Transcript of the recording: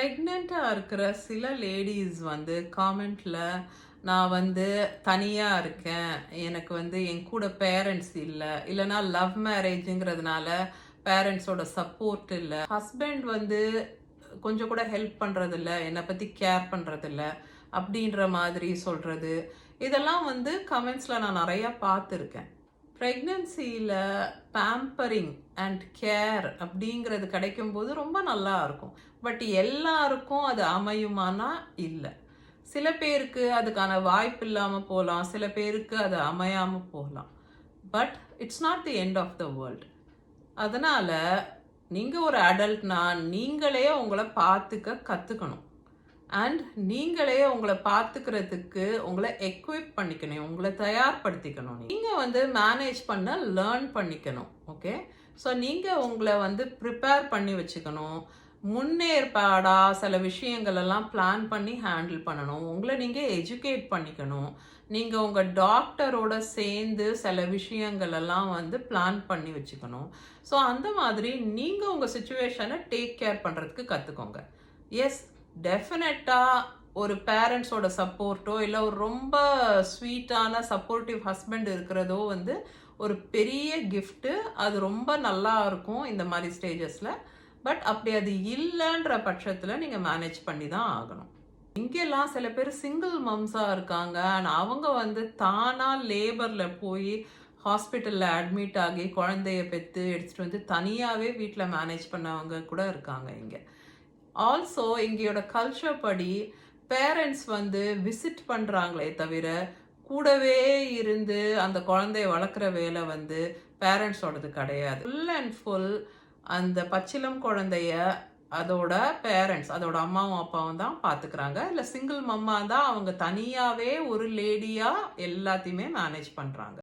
ப்ரெக்னெண்ட்டாக இருக்கிற சில லேடீஸ் வந்து காமெண்ட்ல நான் வந்து தனியாக இருக்கேன், எனக்கு வந்து என் கூட பேரண்ட்ஸ் இல்லை, இல்லைனா லவ் மேரேஜுங்கிறதுனால பேரண்ட்ஸோட சப்போர்ட் இல்லை, ஹஸ்பண்ட் வந்து கொஞ்சம் கூட ஹெல்ப் பண்ணுறதில்ல, என்னை பற்றி கேர் பண்ணுறதில்ல அப்படின்ற மாதிரி சொல்கிறது, இதெல்லாம் வந்து கமெண்ட்ஸில் நான் நிறையா பார்த்துருக்கேன். ப்ரெக்னன்சியில் பேம்பரிங் அண்ட் கேர் அப்படிங்கிறது கிடைக்கும்போது ரொம்ப நல்லா இருக்கும். பட் எல்லாருக்கும் அது அமையுமானா இல்லை. சில பேருக்கு அதுக்கான வாய்ப்பு இல்லாமல் போகலாம், சில பேருக்கு அது அமையாமல் போகலாம். But it's not the end of the world. அதனால் நீங்கள் ஒரு அடல்ட்னா நீங்களே உங்களை பார்த்துக்க கற்றுக்கணும். அண்ட் நீங்களே உங்களை பார்த்துக்கிறதுக்கு உங்களை எக்விப் பண்ணிக்கணும், உங்களை தயார்படுத்திக்கணும். நீங்கள் வந்து மேனேஜ் பண்ண லேர்ன் பண்ணிக்கணும். ஓகே, ஸோ நீங்கள் உங்களை வந்து ப்ரிப்பேர் பண்ணி வச்சுக்கணும். முன்னேற்பாடாக சில விஷயங்கள் எல்லாம் பிளான் பண்ணி ஹேண்டில் பண்ணணும். உங்களை நீங்கள் எஜுகேட் பண்ணிக்கணும். நீங்கள் உங்கள் டாக்டரோட சேர்ந்து சில விஷயங்கள் எல்லாம் வந்து பிளான் பண்ணி வச்சுக்கணும். ஸோ அந்த மாதிரி நீங்கள் உங்கள் சுச்சுவேஷனை டேக் கேர் பண்ணுறதுக்கு கற்றுக்கோங்க. எஸ், டெஃபினட்டாக ஒரு பேரண்ட்ஸோட சப்போர்ட்டோ இல்லை ஒரு ரொம்ப ஸ்வீட்டான சப்போர்ட்டிவ் ஹஸ்பண்ட் இருக்கிறதோ வந்து ஒரு பெரிய கிஃப்ட்டு. அது ரொம்ப நல்லா இருக்கும் இந்த மாதிரி ஸ்டேஜஸில். பட் அப்படி அது இல்லைன்ற பட்சத்தில் நீங்கள் மேனேஜ் பண்ணி தான் ஆகணும். இங்கெல்லாம் சில பேர் சிங்கிள் மம்ஸாக இருக்காங்க, அண்ட் அவங்க வந்து தானாக லேபரில் போய் ஹாஸ்பிட்டலில் அட்மிட் ஆகி குழந்தைய பெற்று எடுத்துகிட்டு வந்து தனியாகவே வீட்டில் மேனேஜ் பண்ணவங்க கூட இருக்காங்க இங்கே. ஆல்சோ இங்கேயோட கல்ச்சர் படி பேரண்ட்ஸ் வந்து விசிட் பண்ணுறாங்களே தவிர கூடவே இருந்து அந்த குழந்தைய வளர்க்குற வேலை வந்து பேரண்ட்ஸோடது கிடையாது. ஃபுல் அண்ட் ஃபுல் அந்த பச்சிலம் குழந்தைய அதோட பேரண்ட்ஸ், அதோட அம்மாவும் அப்பாவும் தான் பார்த்துக்கிறாங்க. இல்லை சிங்கிள் மம்மா தான் அவங்க தனியாகவே ஒரு லேடியாக எல்லாத்தையுமே மேனேஜ் பண்ணுறாங்க.